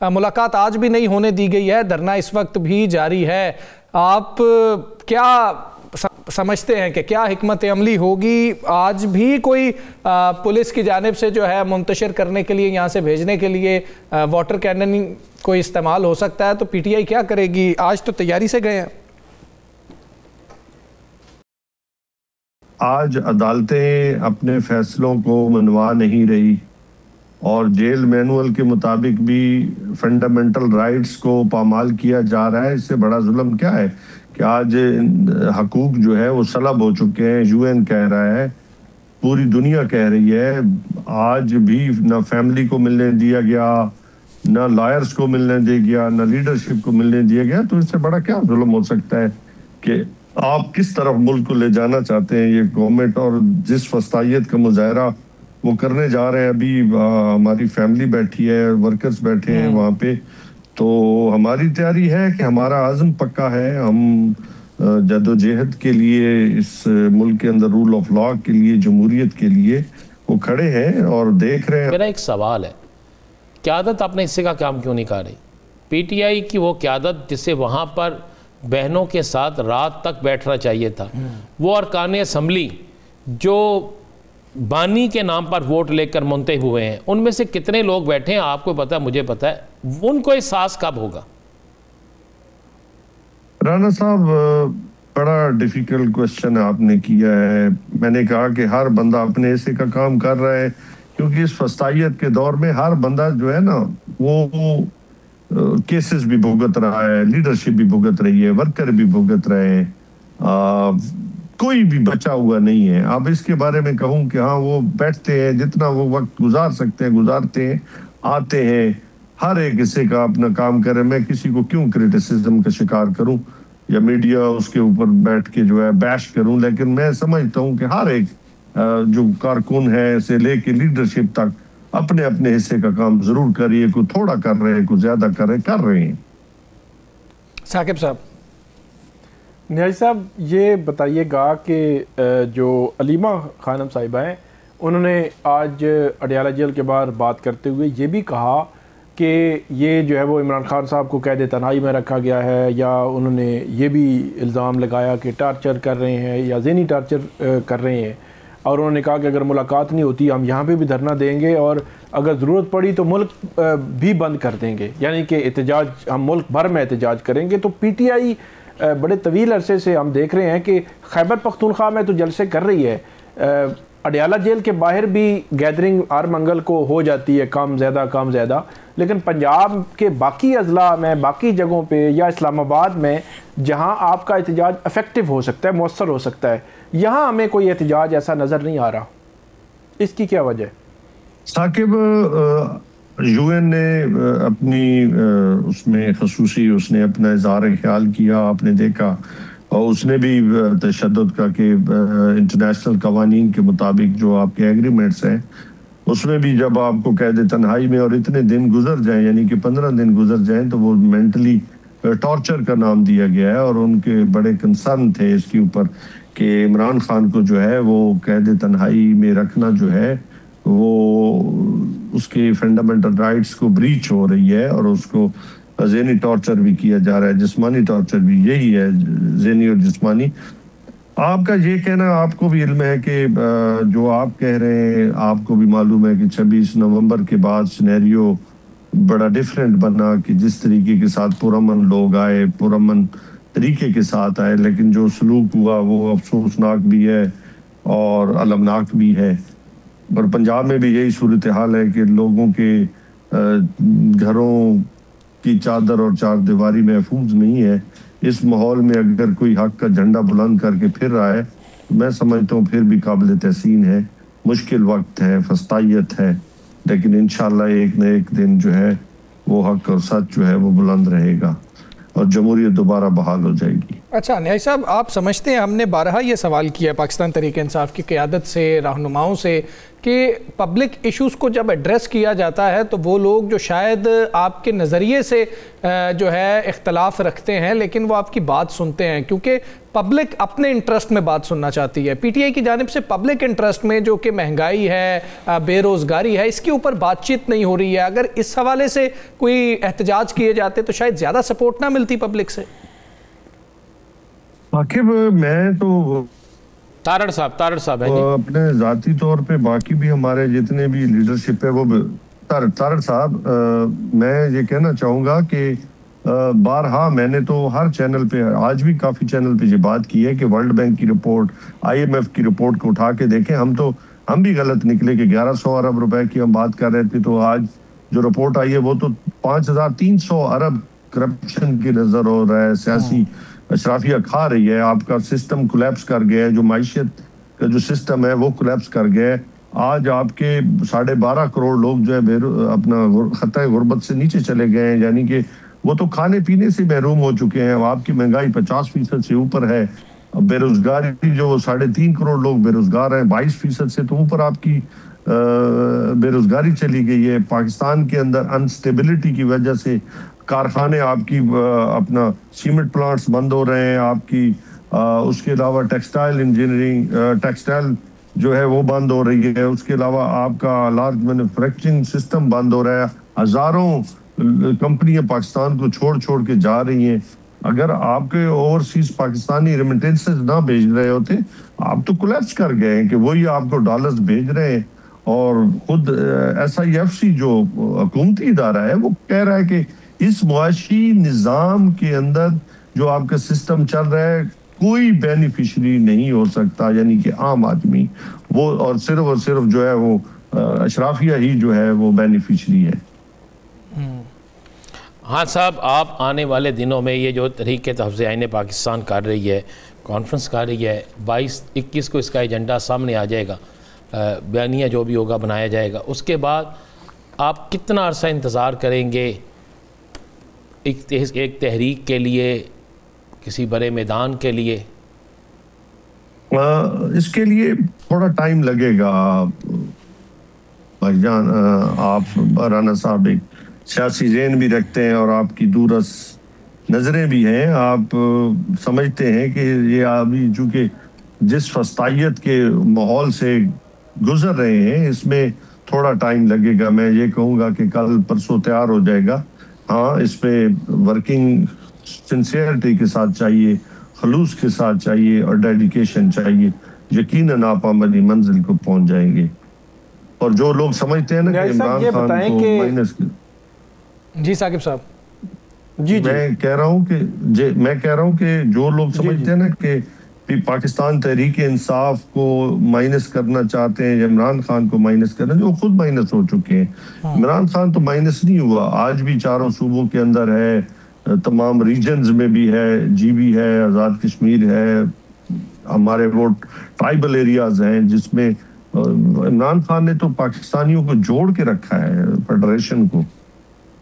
ملاقات آج بھی نہیں ہونے دی گئی ہے، دھرنا اس وقت بھی جاری ہے۔ آپ کیا سمجھتے ہیں کہ کیا حکمت عملی ہوگی؟ آج بھی کوئی پولیس کی جانب سے جو ہے منتشر کرنے کے لیے، یہاں سے بھیجنے کے لیے واٹر کینن کوئی استعمال ہو سکتا ہے، تو پی ٹی آئی کیا کرے گی؟ آج تو تیاری سے گئے ہیں۔ آج عدالتیں اپنے فیصلوں کو منوا نہیں رہی اور جیل مینول کے مطابق بھی فنڈامنٹل رائٹس کو پامال کیا جا رہا ہے۔ اس سے بڑا ظلم کیا ہے کہ آج حقوق جو ہے وہ سلب ہو چکے ہیں۔ یو این کہہ رہا ہے، پوری دنیا کہہ رہی ہے، آج بھی نہ فیملی کو ملنے دیا گیا، نہ لائرز کو ملنے دیا گیا، نہ لیڈرشپ کو ملنے دیا گیا۔ تو اس سے بڑا کیا ظلم ہو سکتا ہے کہ آپ کس طرف ملک کو لے جانا چاہتے ہیں؟ یہ گورنمنٹ اور جس وسطائیت کا مظاہرہ وہ کرنے جا رہے ہیں، ابھی ہماری فیملی بیٹھی ہے، ورکرز بیٹھے ہیں وہاں پہ، تو ہماری تیاری ہے کہ ہمارا عزم پکا ہے، ہم جدوجہد کے لیے اس ملک کے اندر رول آف لاء کے لیے، جمہوریت کے لیے وہ کھڑے ہیں اور دیکھ رہے ہیں۔ میرا ایک سوال ہے، قیادت اپنے حصے کا کام کیوں نہیں کر رہی؟ پی ٹی آئی کی وہ قیادت جسے وہاں پر بہنوں کے ساتھ رات تک بیٹھنا چاہیے تھا، وہ ارکان اسمبلی جو بانی کے نام پر ووٹ لے کر منتخب ہوئے ہیں، ان میں سے کتنے لوگ بیٹھے ہیں؟ آپ کو پتہ ہے، مجھے پتہ ہے، ان کو احساس کب ہوگا؟ رانا صاحب، بڑا ڈیفیکلٹ کوسچن آپ نے کیا ہے۔ میں نے کہا کہ ہر بندہ اپنے حصے کا کام کر رہا ہے، کیونکہ اس وسطائیت کے دور میں ہر بندہ جو ہے نا وہ کیسز بھی بھگت رہا ہے، لیڈرشپ بھی بھگت رہی ہے، ورکر بھی بھگت رہے ہیں، کوئی بھی بچا ہوا نہیں ہے۔ اب اس کے بارے میں کہوں کہ ہاں وہ بیٹھتے ہیں، جتنا وہ وقت گزار سکتے ہیں گزارتے ہیں، آتے ہیں، ہر ایک حصے کا اپنا کام کرے۔ میں کسی کو کیوں کرٹیسزم کا شکار کروں یا میڈیا اس کے اوپر بیٹھ کے جو ہے بیش کروں؟ لیکن میں سمجھتا ہوں کہ ہر ایک جو کارکن ہے سے لے کے لیڈرشپ تک اپنے اپنے حصے کا کام ضرور کریے، کوئی تھوڑا کر رہے ہیں، کوئی زیادہ کر رہے ہیں۔ ثاقب صاحب، نیازی صاحب یہ بتائیے گا کہ جو علیمہ خانم صاحبہ ہیں، انہوں نے آج اڈیالہ جیل کے باہر بات کرتے ہوئے یہ بھی کہا کہ یہ جو ہے وہ عمران خان صاحب کو قید تنہائی میں رکھا گیا ہے، یا انہوں نے یہ بھی الزام لگایا کہ ٹارچر کر رہے ہیں یا ذہنی ٹارچر کر رہے ہیں، اور انہوں نے کہا کہ اگر ملاقات نہیں ہوتی ہم یہاں پہ بھی دھرنا دیں گے، اور اگر ضرورت پڑی تو ملک بھی بند کر دیں گے، یعنی کہ احتجاج ہم ملک بھر میں احتجاج کریں گے۔ تو پی ٹی آئی بڑے طویل عرصے سے ہم دیکھ رہے ہیں کہ خیبر پختونخوا میں تو جلسے کر رہی ہے، اڈیالہ جیل کے باہر بھی گیدرنگ ہر منگل کو ہو جاتی ہے، کم زیادہ، لیکن پنجاب کے باقی اضلاع میں، باقی جگہوں پہ یا اسلام آباد میں جہاں آپ کا احتجاج افیکٹو ہو سکتا ہے، مؤثر ہو سکتا ہے، یہاں ہمیں کوئی احتجاج ایسا نظر نہیں آ رہا۔ اس کی کیا وجہ ہے؟ ثاقب، یو این نے اپنی اس میں خصوصی اس نے اپنا اظہار خیال کیا، آپ نے دیکھا، اور اس نے بھی تشدد کا کہ انٹرنیشنل قوانین کے مطابق جو آپ کے ایگریمنٹس ہیں اس میں بھی جب آپ کو قید تنہائی میں اور اتنے دن گزر جائیں، یعنی کہ 15 دن گزر جائیں، تو وہ مینٹلی ٹارچر کا نام دیا گیا ہے، اور ان کے بڑے کنسرن تھے اس کے اوپر کہ عمران خان کو جو ہے وہ قید تنہائی میں رکھنا جو ہے وہ اس کے فنڈامنٹل رائٹس کو بریچ ہو رہی ہے، اور اس کو ذہنی ٹارچر بھی کیا جا رہا ہے، جسمانی ٹارچر بھی، یہی ہے ذہنی اور جسمانی۔ آپ کا یہ کہنا، آپ کو بھی علم ہے کہ جو آپ کہہ رہے ہیں، آپ کو بھی معلوم ہے کہ 26 نومبر کے بعد سینیریو بڑا ڈیفرنٹ بنا، کہ جس طریقے کے ساتھ پرامن لوگ آئے، پرامن طریقے کے ساتھ آئے، لیکن جو سلوک ہوا وہ افسوسناک بھی ہے اور المناک بھی ہے۔ اور پنجاب میں بھی یہی صورتحال ہے کہ لوگوں کے گھروں کی چادر اور چار دیواری محفوظ نہیں ہے۔ اس ماحول میں اگر کوئی حق کا جھنڈا بلند کر کے پھر رہا ہے، میں سمجھتا ہوں پھر بھی قابل تحسین ہے، مشکل وقت ہے، فسطائیت ہے، لیکن انشاءاللہ ایک نہ ایک دن جو ہے وہ حق اور سچ جو ہے وہ بلند رہے گا اور جمہوریت دوبارہ بحال ہو جائے گی۔ اچھا نیاز صاحب، آپ سمجھتے ہیں، ہم نے بارہا یہ سوال کیا ہے پاکستان تحریک انصاف کی قیادت سے، رہنماؤں سے، کہ پبلک ایشوز کو جب ایڈریس کیا جاتا ہے تو وہ لوگ جو شاید آپ کے نظریے سے جو ہے اختلاف رکھتے ہیں لیکن وہ آپ کی بات سنتے ہیں، کیونکہ پبلک اپنے انٹرسٹ میں بات سننا چاہتی ہے. پی ٹی آئی کی جانب سے پبلک انٹرسٹ میں جو کہ مہنگائی ہے، بے روزگاری ہے، اس کے اوپر بات چیت نہیں ہو رہی ہے. اگر اس حوالے سے کوئی احتجاج کیے جاتے تو شاید زیادہ سپورٹ نہ ملتی پبلک سے. عاقب، میں تو تارڑ صاحب ہیں اپنے ذاتی طور پہ، باقی بھی ہمارے جتنے بھی لیڈرشپ ہے وہ تارڑ صاحب، میں یہ کہنا چاہوں گا کہ بارہا میں نے تو ہر چینل پہ، آج بھی کافی چینل پہ یہ بات کی ہے کہ ورلڈ بینک کی رپورٹ، آئی ایم ایف کی رپورٹ کو اٹھا کے دیکھیں. ہم بھی غلط نکلے کہ 1100 ارب روپے کی ہم بات کر رہے تھے، تو آج جو رپورٹ آئی ہے وہ تو 5300 ارب کرپشن کی نظر ہو رہا ہے. سیاسی اشرافیہ کھا رہی ہے. آپ کا سسٹم کولیپس کر گیا ہے، جو معیشت کا جو سسٹم ہے وہ کولیپس کر گیا ہے. آج آپ کے 12.5 کروڑ لوگ جو ہے اپنا خطۂ غربت سے نیچے چلے گئے ہیں، یعنی کہ وہ تو کھانے پینے سے محروم ہو چکے ہیں. آپ کی مہنگائی 50% سے اوپر ہے. بے روزگاری جو 3.5 کروڑ لوگ بے روزگار ہیں، 22% سے تو اوپر آپ کی بے روزگاری چلی گئی ہے. پاکستان کے اندر انسٹیبلٹی کی وجہ سے کارخانے، آپ کی اپنا سیمنٹ پلانٹس بند ہو رہے ہیں، آپ کی اس کے علاوہ ٹیکسٹائل انجینئرنگ، ٹیکسٹائل جو ہے وہ بند ہو رہی ہے. اس کے علاوہ آپ کا لارج مینوفیکچرنگ سسٹم بند ہو رہا ہے. ہزاروں کمپنیاں پاکستان کو چھوڑ کے جا رہی ہیں. اگر آپ کے اوورسیز پاکستانی ریمیٹنسز نہ بھیج رہے ہوتے، آپ تو کولیپس کر گئے ہیں کہ وہی آپ کو ڈالرز بھیج رہے ہیں. اور خود SIFC جو حکومتی ادارہ ہے وہ کہہ رہا ہے کہ اس معاشی نظام کے اندر جو آپ کا سسٹم چل رہا ہے کوئی بینیفیشری نہیں ہو سکتا، یعنی کہ عام آدمی وہ، اور صرف جو ہے وہ اشرافیہ ہی جو ہے وہ بینیفیشری ہے. ہاں صاحب، آپ آنے والے دنوں میں یہ جو تحریک تحفظ آئین پاکستان کر رہی ہے، کانفرنس کر رہی ہے، 22-21 کو اس کا ایجنڈا سامنے آ جائے گا، بیانیہ جو بھی ہوگا بنایا جائے گا. اس کے بعد آپ کتنا عرصہ انتظار کریں گے ایک تحریک کے لیے، کسی بڑے میدان کے لیے؟ اس کے لیے تھوڑا ٹائم لگے گا بھائی جان. آپ رانا صاحب ایک سیاسی ذہن بھی رکھتے ہیں اور آپ کی دورس نظریں بھی ہیں. آپ سمجھتے ہیں کہ یہ ابھی چونکہ جس فسطائیت کے ماحول سے گزر رہے ہیں اس میں تھوڑا ٹائم لگے گا. میں یہ کہوں گا کہ کل پرسوں تیار ہو جائے گا. ہاں، اس پہ ورکنگ سنسیئرٹی کے ساتھ چاہیے، خلوص کے ساتھ چاہیے اور ڈیڈیکیشن چاہیے. یقیناً آپ عملی منزل کو پہنچ جائیں گے. اور جو لوگ سمجھتے ہیں نا کہ عمران خان کو مائنس، جی ثاقب صاحب، جی میں کہہ رہا ہوں کہ جو لوگ سمجھتے ہیں نا کہ پاکستان تحریک انصاف کو مائنس کرنا چاہتے ہیں، عمران خان کو مائنس کرنا، جو خود مائنس ہو چکے ہیں. عمران خان تو مائنس نہیں ہوا، آج بھی چاروں صوبوں کے اندر ہے، تمام ریجنز میں بھی ہے، GB ہے، آزاد کشمیر ہے، ہمارے وہ ٹرائبل ایریاز ہیں جس میں عمران خان نے تو پاکستانیوں کو جوڑ کے رکھا ہے، فیڈریشن کو.